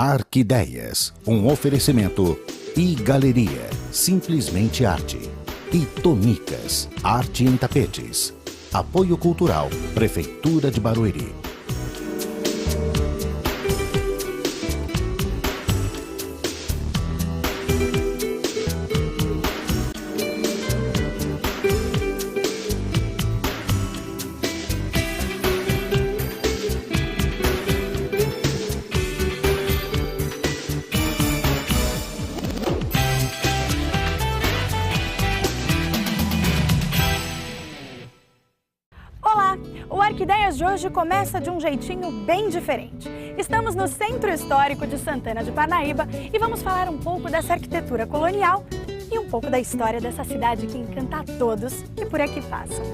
Arquideias, um oferecimento e Galeria, simplesmente arte. E Tonicas, arte em tapetes. Apoio Cultural, Prefeitura de Barueri. O Arquideias de hoje começa de um jeitinho bem diferente. Estamos no Centro Histórico de Santana de Parnaíba e vamos falar um pouco dessa arquitetura colonial e um pouco da história dessa cidade que encanta a todos que por aqui passam.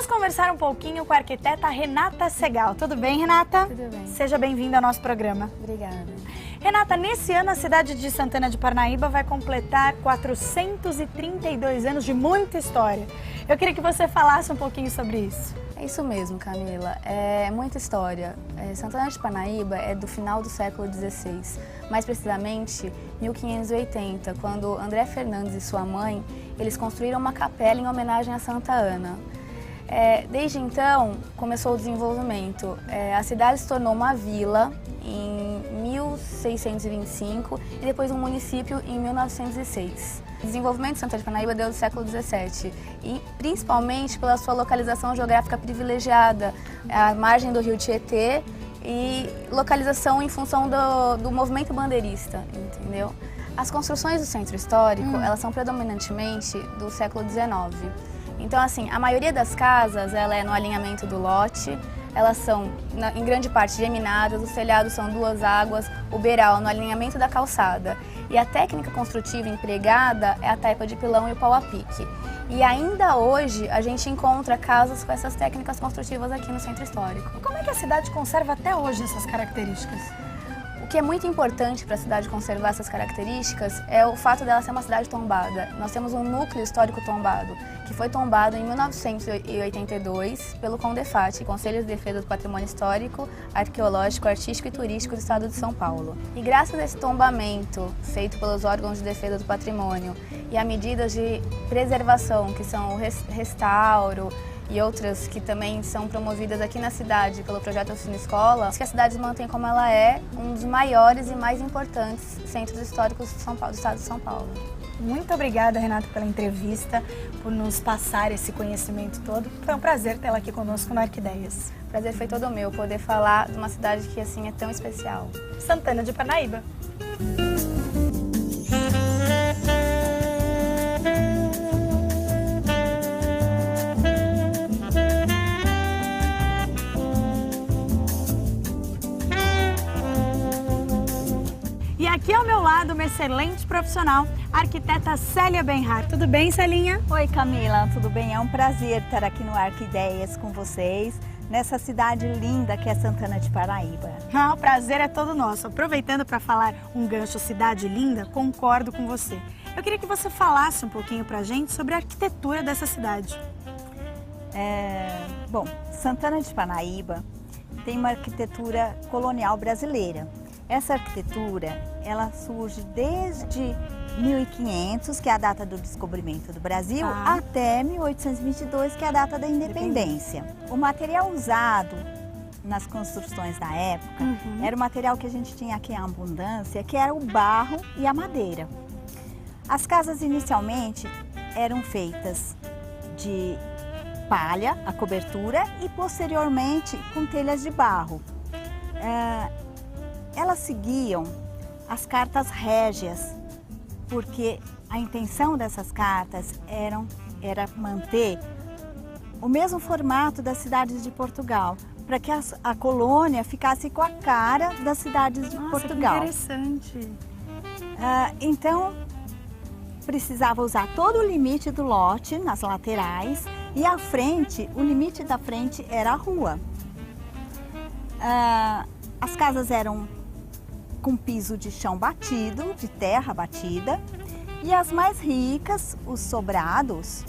Conversar um pouquinho com a arquiteta Renata Segal. Tudo bem, Renata? Tudo bem. Seja bem-vinda ao nosso programa. Obrigada. Renata, nesse ano a cidade de Santana de Parnaíba vai completar 432 anos de muita história. Eu queria que você falasse um pouquinho sobre isso. É isso mesmo, Camila. É muita história. Santana de Parnaíba é do final do século XVI, mais precisamente 1580, quando André Fernandes e sua mãe, eles construíram uma capela em homenagem a Santa Ana. Desde então, começou o desenvolvimento. A cidade se tornou uma vila em 1625 e depois um município em 1906. O desenvolvimento de Santana de Parnaíba deu do século XVII e principalmente pela sua localização geográfica privilegiada, à margem do rio Tietê e localização em função do movimento bandeirista, entendeu? As construções do centro histórico, elas são predominantemente do século XIX. Então, assim, a maioria das casas, ela é no alinhamento do lote, elas são, em grande parte, geminadas, os telhados são duas águas, o beiral no alinhamento da calçada. E a técnica construtiva empregada é a taipa de pilão e o pau a pique. E ainda hoje, a gente encontra casas com essas técnicas construtivas aqui no centro histórico. Como é que a cidade conserva até hoje essas características? O que é muito importante para a cidade conservar essas características é o fato dela ser uma cidade tombada. Nós temos um núcleo histórico tombado, que foi tombado em 1982 pelo CONDEFAT, Conselho de Defesa do Patrimônio Histórico, Arqueológico, Artístico e Turístico do Estado de São Paulo. E graças a esse tombamento feito pelos órgãos de defesa do patrimônio e a medidas de preservação, que são o restauro, e outras que também são promovidas aqui na cidade pelo projeto Oficina Escola, que a cidade se mantém como ela é, um dos maiores e mais importantes centros históricos de São Paulo, do estado de São Paulo. Muito obrigada, Renata, pela entrevista, por nos passar esse conhecimento todo. Foi um prazer tê-la aqui conosco no Arquideias. O prazer foi todo meu, poder falar de uma cidade que assim é tão especial. Santana de Parnaíba. E aqui ao meu lado, uma excelente profissional, a arquiteta Célia Benhar. Tudo bem, Celinha? Oi, Camila, tudo bem? É um prazer estar aqui no Arquideias com vocês, nessa cidade linda que é Santana de Parnaíba. O prazer é todo nosso. Aproveitando para falar um gancho cidade linda, concordo com você. Eu queria que você falasse um pouquinho pra gente sobre a arquitetura dessa cidade. Bom, Santana de Parnaíba tem uma arquitetura colonial brasileira. Essa arquitetura, ela surge desde 1500, que é a data do descobrimento do Brasil, até 1822, que é a data da independência. O material usado nas construções da época era o material que a gente tinha aqui em abundância, que era o barro e a madeira. As casas inicialmente eram feitas de palha, a cobertura, e posteriormente com telhas de barro. Elas seguiam as cartas régias, porque a intenção dessas cartas era manter o mesmo formato das cidades de Portugal, para que a colônia ficasse com a cara das cidades de Portugal. Que interessante! Então, precisava usar todo o limite do lote nas laterais e à frente, o limite da frente era a rua. As casas eram com piso de chão batido, de terra batida, E as mais ricas, os sobrados,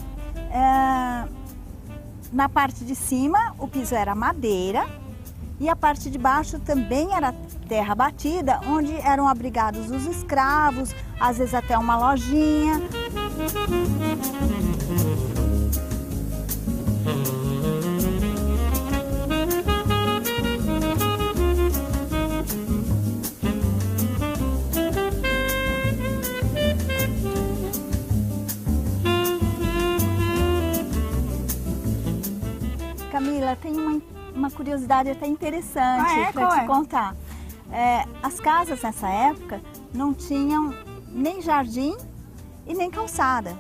na parte de cima o piso era madeira e a parte de baixo também era terra batida, onde eram abrigados os escravos, às vezes até uma lojinha. Camila, tem uma curiosidade até interessante para te contar. As casas nessa época não tinham nem jardim e nem calçada.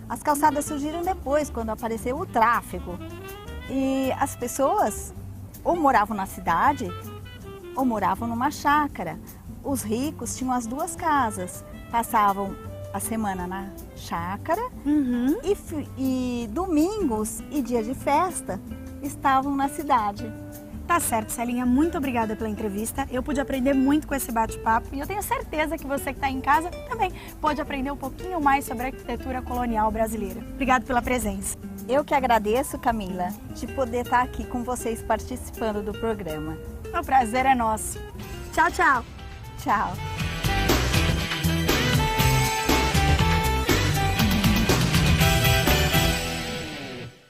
As calçadas surgiram depois, quando apareceu o tráfego. E as pessoas ou moravam na cidade ou moravam numa chácara. Os ricos tinham as duas casas, passavam a semana na chácara e domingos e dia de festa estavam na cidade. Tá certo, Celinha, muito obrigada pela entrevista. Eu pude aprender muito com esse bate-papo e eu tenho certeza que você que está em casa também pode aprender um pouquinho mais sobre a arquitetura colonial brasileira. Obrigada pela presença. Eu que agradeço, Camila, de poder estar aqui com vocês participando do programa. O prazer é nosso. Tchau, tchau. Tchau.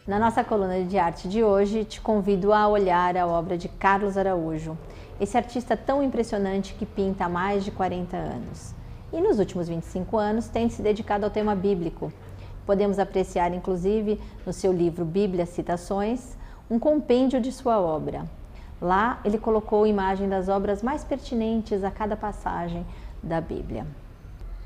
Na nossa coluna de arte de hoje, te convido a olhar a obra de Carlos Araújo, esse artista tão impressionante que pinta há mais de 40 anos. E nos últimos 25 anos tem se dedicado ao tema bíblico. Podemos apreciar, inclusive, no seu livro Bíblia Citações, um compêndio de sua obra. Lá, ele colocou imagem das obras mais pertinentes a cada passagem da Bíblia.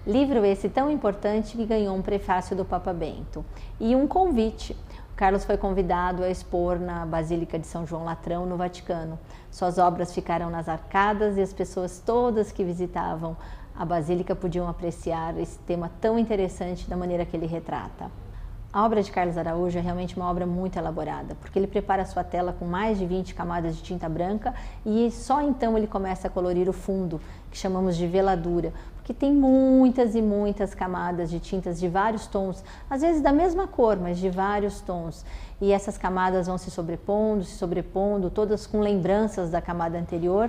Livro esse tão importante que ganhou um prefácio do Papa Bento e um convite. Carlos foi convidado a expor na Basílica de São João Latrão, no Vaticano. Suas obras ficaram nas arcadas e as pessoas todas que visitavam a Basílica podiam apreciar esse tema tão interessante da maneira que ele retrata. A obra de Carlos Araújo é realmente uma obra muito elaborada, porque ele prepara a sua tela com mais de 20 camadas de tinta branca e só então ele começa a colorir o fundo, que chamamos de veladura, porque tem muitas e muitas camadas de tintas de vários tons, às vezes da mesma cor, mas de vários tons. E essas camadas vão se sobrepondo, todas com lembranças da camada anterior,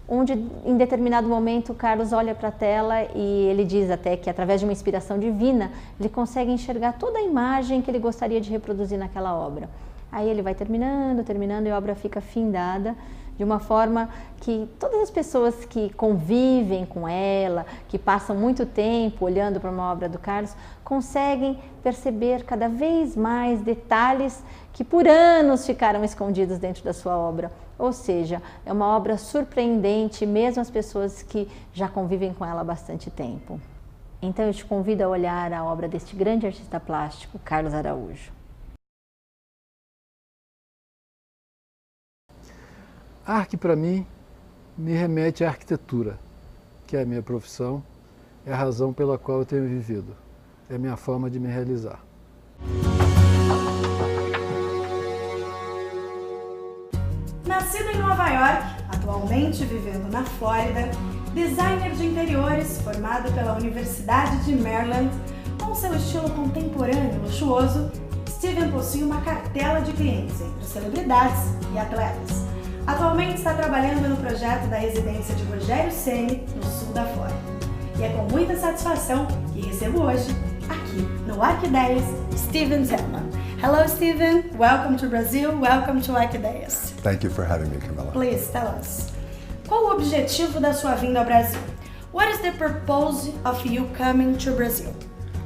onde em determinado momento Carlos olha para a tela e ele diz até que através de uma inspiração divina ele consegue enxergar toda a imagem que ele gostaria de reproduzir naquela obra. Aí ele vai terminando e a obra fica findada de uma forma que todas as pessoas que convivem com ela, que passam muito tempo olhando para uma obra do Carlos, conseguem perceber cada vez mais detalhes que por anos ficaram escondidos dentro da sua obra. Ou seja, é uma obra surpreendente, mesmo as pessoas que já convivem com ela há bastante tempo. Então eu te convido a olhar a obra deste grande artista plástico, Carlos Araújo. Arte, para mim, me remete à arquitetura, que é a minha profissão, é a razão pela qual eu tenho vivido, é a minha forma de me realizar. Nascido em Nova York, atualmente vivendo na Flórida, designer de interiores formado pela Universidade de Maryland, com seu estilo contemporâneo e luxuoso, Steven possui uma cartela de clientes entre celebridades e atletas. Atualmente está trabalhando no projeto da residência de Rogério Ceni, no sul da Flórida. E é com muita satisfação que recebo hoje, aqui no Arquideias, Steven Zellman. Hello, Steven. Welcome to Brazil. Welcome to Arquideias. Thank you for having me, Camilla. Please tell us. Qual o objetivo da sua vinda ao Brasil? What is the purpose of you coming to Brazil?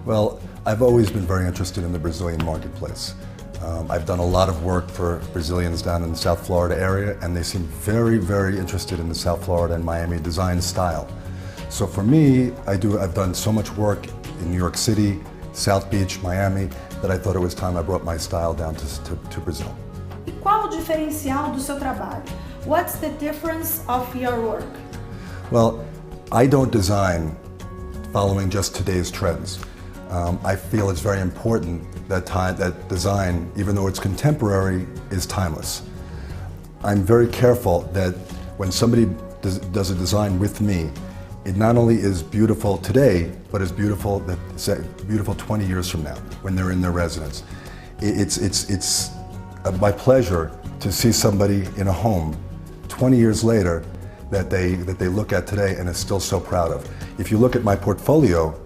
Well, I've always been very interested in the Brazilian marketplace. I've done a lot of work for Brazilians down in the South Florida area, and they seem very, very interested in the South Florida and Miami design style. So for me, I've done so much work in New York City, South Beach, Miami, that I thought it was time I brought my style down to Brazil. E qual o diferencial do seu trabalho? What's the difference of your work? Well, I don't design following just today's trends. I feel it's very important that design, even though it's contemporary, is timeless. I'm very careful that when somebody does a design with me, it not only is beautiful today, but is beautiful 20 years from now when they're in their residence. It's my pleasure to see somebody in a home 20 years later that they look at today and is still so proud of. If you look at my portfolio,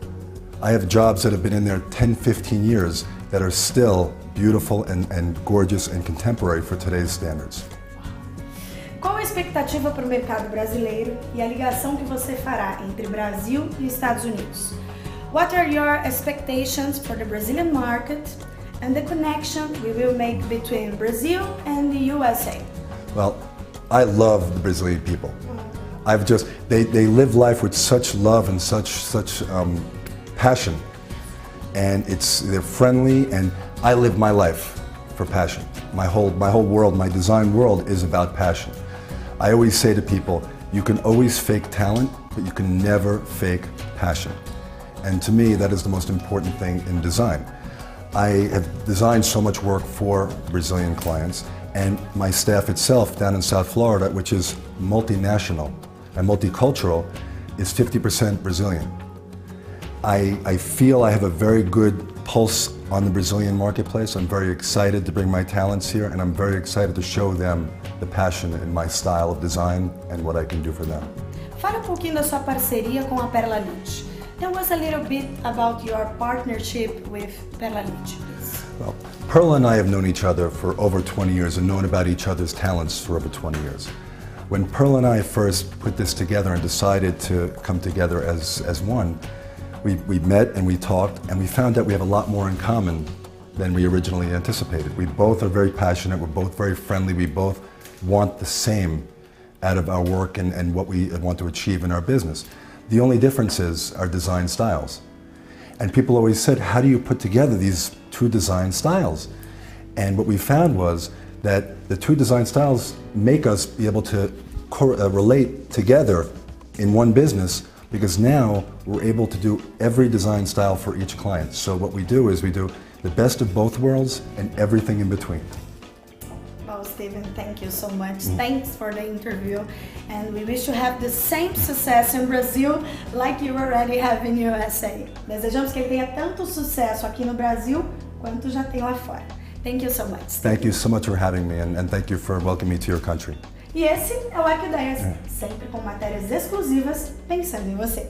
I have jobs that have been in there 10, 15 years that are still beautiful and gorgeous and contemporary for today's standards. Qual a expectativa para o mercado brasileiro e a ligação que você fará entre Brasil e Estados Unidos? What are your expectations for the Brazilian market and the connection we will make between Brazil and the USA? Well, I love the Brazilian people. They live life with such love and such passion, and they're friendly, and I live my life for passion. My whole world, my design world is about passion. I always say to people, you can always fake talent, but you can never fake passion. And to me, that is the most important thing in design. I have designed so much work for Brazilian clients, and my staff itself down in South Florida, which is multinational and multicultural, is 50% Brazilian. I feel I have a very good pulse on the Brazilian marketplace. I'm very excited to bring my talents here, and I'm very excited to show them the passion in my style of design and what I can do for them. Fala pouquinho da sua parceria com a Perla Lite. Tell us a little bit about your partnership with Perla Lite, please. Well, Perla and I have known each other for over 20 years and known about each other's talents for over 20 years. When Perla and I first put this together and decided to come together as one, we met and we talked, and we found that we have a lot more in common than we originally anticipated. We both are very passionate, we're both very friendly, we both want the same out of our work and what we want to achieve in our business. The only difference is our design styles. And people always said, how do you put together these two design styles? And what we found was that the two design styles make us be able to relate together in one business, because now we're able to do every design style for each client. So what we do is we do the best of both worlds and everything in between. Well, Steven, thank you so much. Thanks for the interview, and we wish you have the same success in Brazil like you already have in USA. Desejamos que ele tenha tanto sucesso aqui no Brasil quanto já tem lá fora. Thank you so much, Steven. Thank you so much for having me, and thank you for welcoming me to your country. E esse é o Arquideias, sempre com matérias exclusivas pensando em você.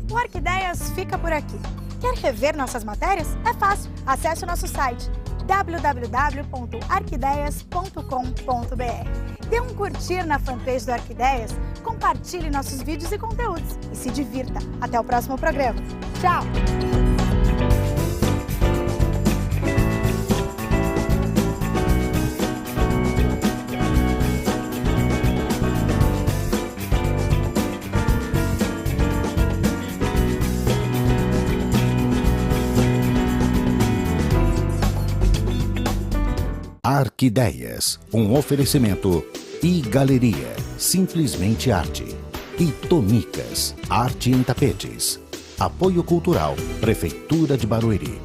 O Arquideias fica por aqui. Quer rever nossas matérias? É fácil. Acesse o nosso site www.arquideias.com.br. Dê um curtir na fanpage do Arquideias, compartilhe nossos vídeos e conteúdos e se divirta. Até o próximo programa. Tchau! Arquideias, oferecimento iGaleria, simplesmente arte. E Tonicas, arte em tapetes. Apoio Cultural, Prefeitura de Barueri.